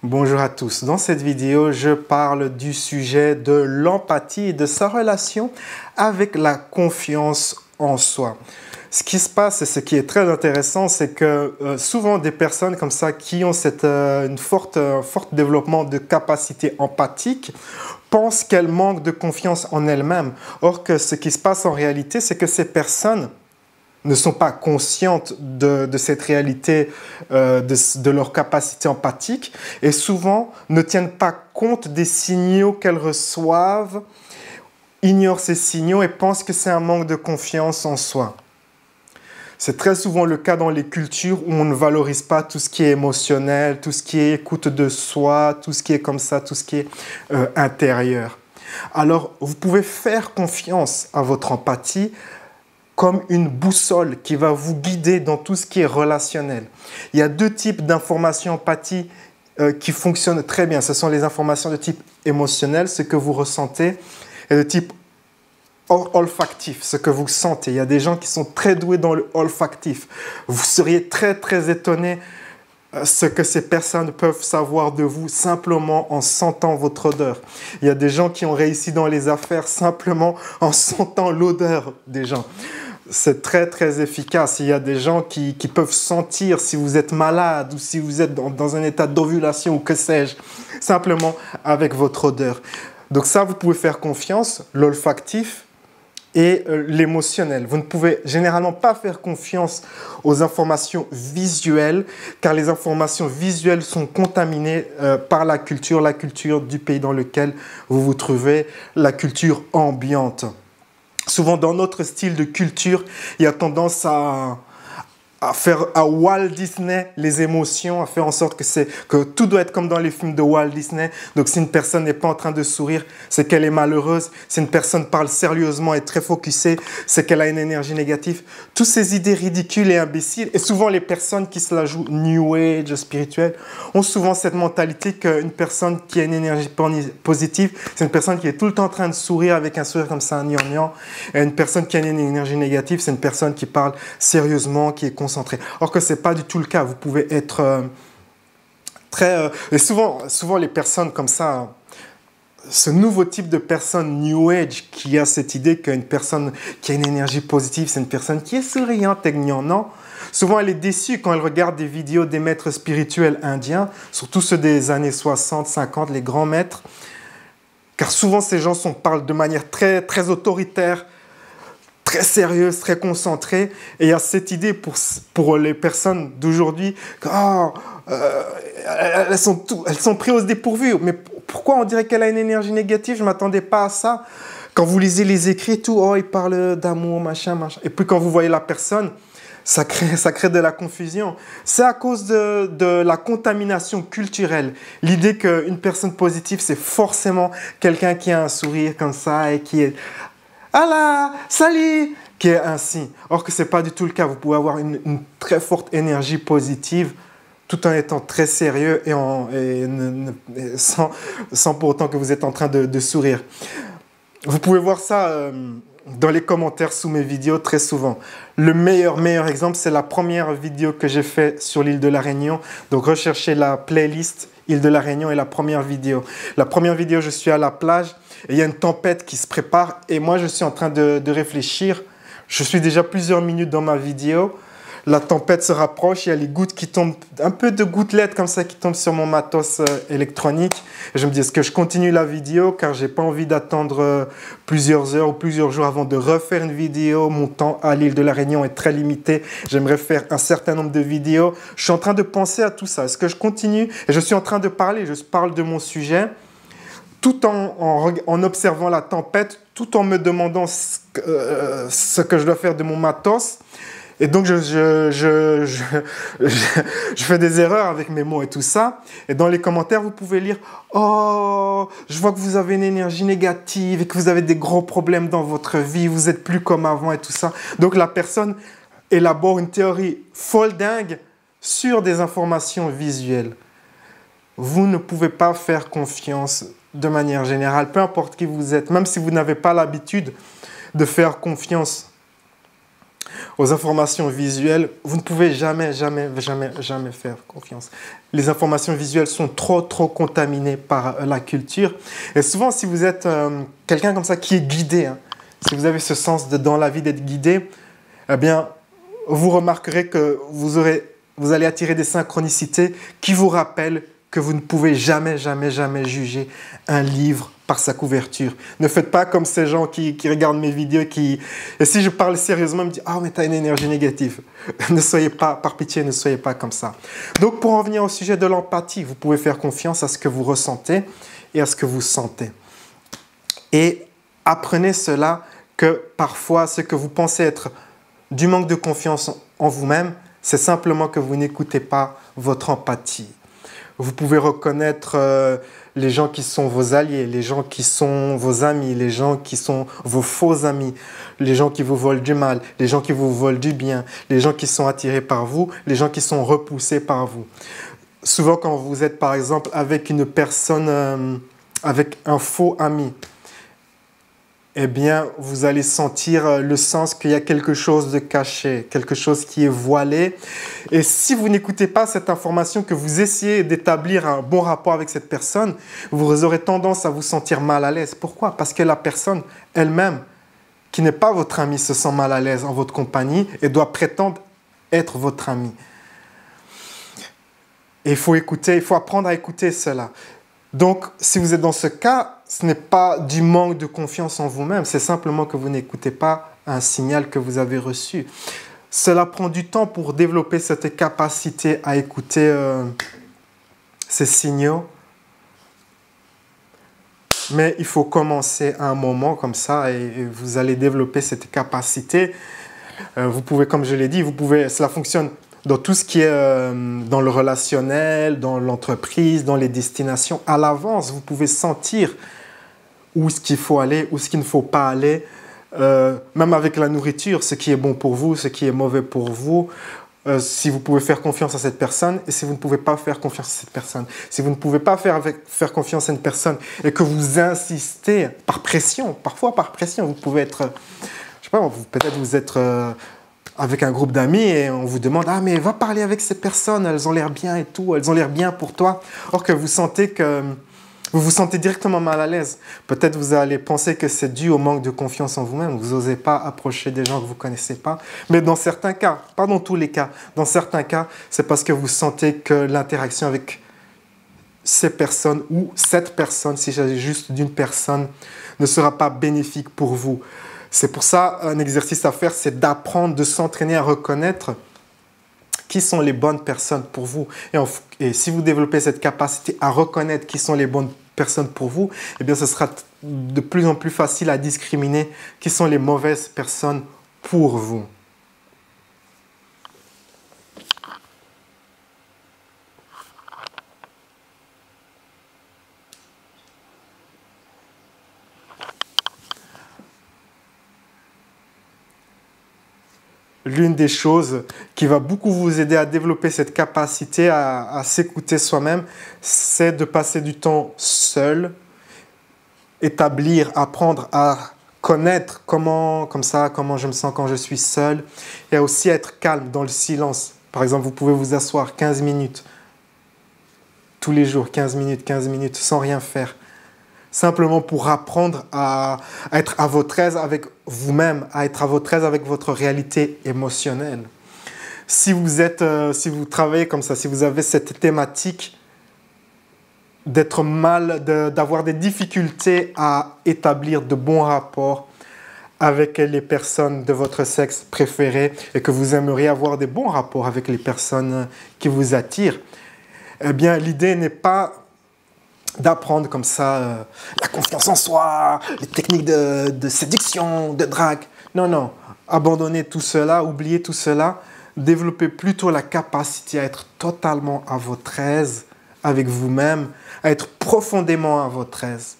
Bonjour à tous. Dans cette vidéo, je parle du sujet de l'empathie et de sa relation avec la confiance en soi. Ce qui se passe et ce qui est très intéressant, c'est que souvent des personnes comme ça qui ont un fort développement de capacité empathique pensent qu'elles manquent de confiance en elles-mêmes. Or que ce qui se passe en réalité, c'est que ces personnes ne sont pas conscientes de cette réalité, de leur capacité empathique, et souvent ne tiennent pas compte des signaux qu'elles reçoivent, ignorent ces signaux et pensent que c'est un manque de confiance en soi. C'est très souvent le cas dans les cultures où on ne valorise pas tout ce qui est émotionnel, tout ce qui est écoute de soi, tout ce qui est comme ça, tout ce qui est intérieur. Alors, vous pouvez faire confiance à votre empathie comme une boussole qui va vous guider dans tout ce qui est relationnel. Il y a deux types d'informations empathie qui fonctionnent très bien. Ce sont les informations de type émotionnel, ce que vous ressentez, et de type olfactif, ce que vous sentez. Il y a des gens qui sont très doués dans le olfactif. Vous seriez très, très étonné ce que ces personnes peuvent savoir de vous simplement en sentant votre odeur. Il y a des gens qui ont réussi dans les affaires simplement en sentant l'odeur des gens. C'est très, très efficace. Il y a des gens qui peuvent sentir si vous êtes malade ou si vous êtes dans un état d'ovulation ou que sais-je, simplement avec votre odeur. Donc ça, vous pouvez faire confiance, l'olfactif et l'émotionnel. Vous ne pouvez généralement pas faire confiance aux informations visuelles, car les informations visuelles sont contaminées par la culture du pays dans lequel vous vous trouvez, la culture ambiante. Souvent, dans notre style de culture, il y a tendance à faire à Walt Disney les émotions, à faire en sorte que tout doit être comme dans les films de Walt Disney. Donc si une personne n'est pas en train de sourire, c'est qu'elle est malheureuse. Si une personne parle sérieusement et très focusée, c'est qu'elle a une énergie négative. Toutes ces idées ridicules et imbéciles, et souvent les personnes qui se la jouent New Age, spirituelle, ont souvent cette mentalité qu'une personne qui a une énergie positive, c'est une personne qui est tout le temps en train de sourire avec un sourire comme ça, un gnangnan. Et une personne qui a une énergie négative, c'est une personne qui parle sérieusement, qui est concentrée. Or que ce n'est pas du tout le cas. Vous pouvez être et souvent les personnes comme ça, ce nouveau type de personne New Age qui a cette idée qu'une personne qui a une énergie positive, c'est une personne qui est souriante et gnangnan. Souvent, elle est déçue quand elle regarde des vidéos des maîtres spirituels indiens, surtout ceux des années 60, 50, les grands maîtres. Car souvent, ces gens parlent de manière très, très autoritaire, très sérieuse, très concentrée. Et il y a cette idée pour les personnes d'aujourd'hui elles sont prises au dépourvu. Mais pourquoi on dirait qu'elle a une énergie négative? Je ne m'attendais pas à ça. Quand vous lisez les écrits, ils parlent d'amour, machin. Et puis quand vous voyez la personne, ça crée de la confusion. C'est à cause de la contamination culturelle. L'idée qu'une personne positive, c'est forcément quelqu'un qui a un sourire comme ça et qui est... Ah là, salut, qui est ainsi. Or que ce n'est pas du tout le cas. Vous pouvez avoir une très forte énergie positive tout en étant très sérieux sans pour autant que vous êtes en train de sourire. Vous pouvez voir ça dans les commentaires sous mes vidéos très souvent. Le meilleur exemple, c'est la première vidéo que j'ai faite sur l'île de la Réunion. Donc recherchez la playlist île de la Réunion et la première vidéo. La première vidéo, je suis à la plage. Et il y a une tempête qui se prépare et moi, je suis en train de réfléchir. Je suis déjà plusieurs minutes dans ma vidéo. La tempête se rapproche, il y a les gouttes qui tombent, un peu de gouttelettes comme ça qui tombent sur mon matos électronique. Et je me dis, est-ce que je continue la vidéo car je n'ai pas envie d'attendre plusieurs heures ou plusieurs jours avant de refaire une vidéo. Mon temps à l'île de la Réunion est très limité. J'aimerais faire un certain nombre de vidéos. Je suis en train de penser à tout ça. Est-ce que je continue? Et je suis en train de parler, je parle de mon sujet, tout en observant la tempête, tout en me demandant ce que je dois faire de mon matos. Et donc, je fais des erreurs avec mes mots et tout ça. Et dans les commentaires, vous pouvez lire « Oh, je vois que vous avez une énergie négative et que vous avez des gros problèmes dans votre vie, vous n'êtes plus comme avant et tout ça. » Donc, la personne élabore une théorie folle dingue sur des informations visuelles. Vous ne pouvez pas faire confiance de manière générale, peu importe qui vous êtes, même si vous n'avez pas l'habitude de faire confiance Aux informations visuelles, vous ne pouvez jamais faire confiance. Les informations visuelles sont trop contaminées par la culture. Et souvent, si vous êtes quelqu'un comme ça qui est guidé, hein, si vous avez ce sens dans la vie d'être guidé, eh bien, vous remarquerez que vous allez attirer des synchronicités qui vous rappellent que vous ne pouvez jamais juger un livre par sa couverture. Ne faites pas comme ces gens qui regardent mes vidéos et si je parle sérieusement, ils me disent « Ah, mais tu as une énergie négative. » Ne soyez pas, par pitié, ne soyez pas comme ça. Donc, pour en venir au sujet de l'empathie, vous pouvez faire confiance à ce que vous ressentez et à ce que vous sentez. Et apprenez cela que parfois, ce que vous pensez être du manque de confiance en vous-même, c'est simplement que vous n'écoutez pas votre empathie. Vous pouvez reconnaître les gens qui sont vos alliés, les gens qui sont vos amis, les gens qui sont vos faux amis, les gens qui vous volent du mal, les gens qui vous volent du bien, les gens qui sont attirés par vous, les gens qui sont repoussés par vous. Souvent, quand vous êtes, par exemple, avec une personne, avec un faux ami, eh bien, vous allez sentir le sens qu'il y a quelque chose de caché, quelque chose qui est voilé. Et si vous n'écoutez pas cette information, que vous essayez d'établir un bon rapport avec cette personne, vous aurez tendance à vous sentir mal à l'aise. Pourquoi? Parce que la personne elle-même, qui n'est pas votre amie, se sent mal à l'aise en votre compagnie et doit prétendre être votre amie. Et il faut écouter, il faut apprendre à écouter cela. Donc, si vous êtes dans ce cas, ce n'est pas du manque de confiance en vous-même, c'est simplement que vous n'écoutez pas un signal que vous avez reçu. Cela prend du temps pour développer cette capacité à écouter ces signaux. Mais il faut commencer à un moment comme ça et vous allez développer cette capacité. Vous pouvez, comme je l'ai dit, cela fonctionne dans tout ce qui est dans le relationnel, dans l'entreprise, dans les destinations. À l'avance, vous pouvez sentir où est-ce qu'il faut aller, où est-ce qu'il ne faut pas aller. Même avec la nourriture, ce qui est bon pour vous, ce qui est mauvais pour vous. Si vous pouvez faire confiance à cette personne et si vous ne pouvez pas faire confiance à cette personne. Si vous ne pouvez pas faire confiance à une personne et que vous insistez par pression, parfois par pression, vous pouvez être, je sais pas, peut-être vous êtes avec un groupe d'amis et on vous demande « Ah, mais va parler avec ces personnes, elles ont l'air bien et tout, elles ont l'air bien pour toi. » Or que vous sentez que vous vous sentez directement mal à l'aise. Peut-être vous allez penser que c'est dû au manque de confiance en vous-même. Vous n'osez pas approcher des gens que vous ne connaissez pas. Mais dans certains cas, pas dans tous les cas, dans certains cas, c'est parce que vous sentez que l'interaction avec ces personnes ou cette personne, s'il s'agit juste d'une personne, ne sera pas bénéfique pour vous. C'est pour ça, un exercice à faire, c'est d'apprendre, de s'entraîner à reconnaître qui sont les bonnes personnes pour vous. Et si vous développez cette capacité à reconnaître qui sont les bonnes personnes pour vous, eh bien, ce sera de plus en plus facile à discriminer qui sont les mauvaises personnes pour vous. L'une des choses qui va beaucoup vous aider à développer cette capacité à s'écouter soi-même, c'est de passer du temps seul, apprendre à connaître comment je me sens quand je suis seul, et aussi être calme dans le silence. Par exemple, vous pouvez vous asseoir 15 minutes, tous les jours, 15 minutes, sans rien faire. Simplement pour apprendre à être à votre aise avec vous-même, à être à votre aise avec votre réalité émotionnelle. Si vous travaillez comme ça, si vous avez cette thématique d'avoir des difficultés à établir de bons rapports avec les personnes de votre sexe préféré et que vous aimeriez avoir des bons rapports avec les personnes qui vous attirent, eh bien, l'idée n'est pas d'apprendre comme ça la confiance en soi, les techniques de séduction, de drague. Non. Abandonnez tout cela, oubliez tout cela. Développez plutôt la capacité à être totalement à votre aise avec vous-même, à être profondément à votre aise.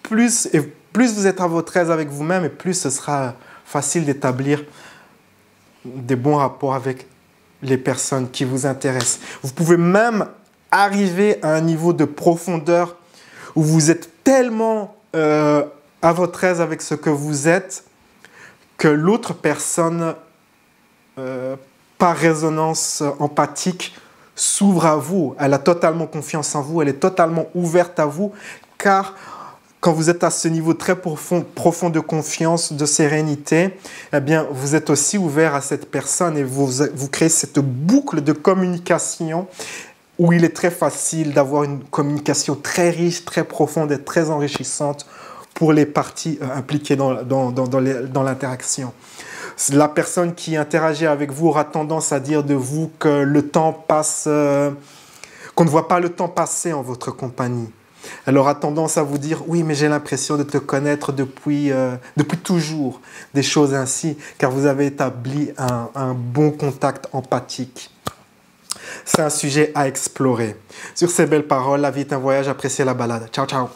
Plus vous êtes à votre aise avec vous-même, et plus ce sera facile d'établir des bons rapports avec les personnes qui vous intéressent. Vous pouvez même arriver à un niveau de profondeur où vous êtes tellement à votre aise avec ce que vous êtes que l'autre personne par résonance empathique, s'ouvre à vous. Elle a totalement confiance en vous, elle est totalement ouverte à vous, car quand vous êtes à ce niveau très profond de confiance, de sérénité, eh bien, vous êtes aussi ouvert à cette personne et vous créez cette boucle de communication où il est très facile d'avoir une communication très riche, très profonde et très enrichissante pour les parties impliquées dans l'interaction. La personne qui interagit avec vous aura tendance à dire de vous que le temps passe, qu'on ne voit pas le temps passer en votre compagnie. Elle aura tendance à vous dire « Oui, mais j'ai l'impression de te connaître depuis toujours », des choses ainsi, car vous avez établi un bon contact empathique. C'est un sujet à explorer. Sur ces belles paroles, la vie est un voyage, appréciez la balade. Ciao, ciao.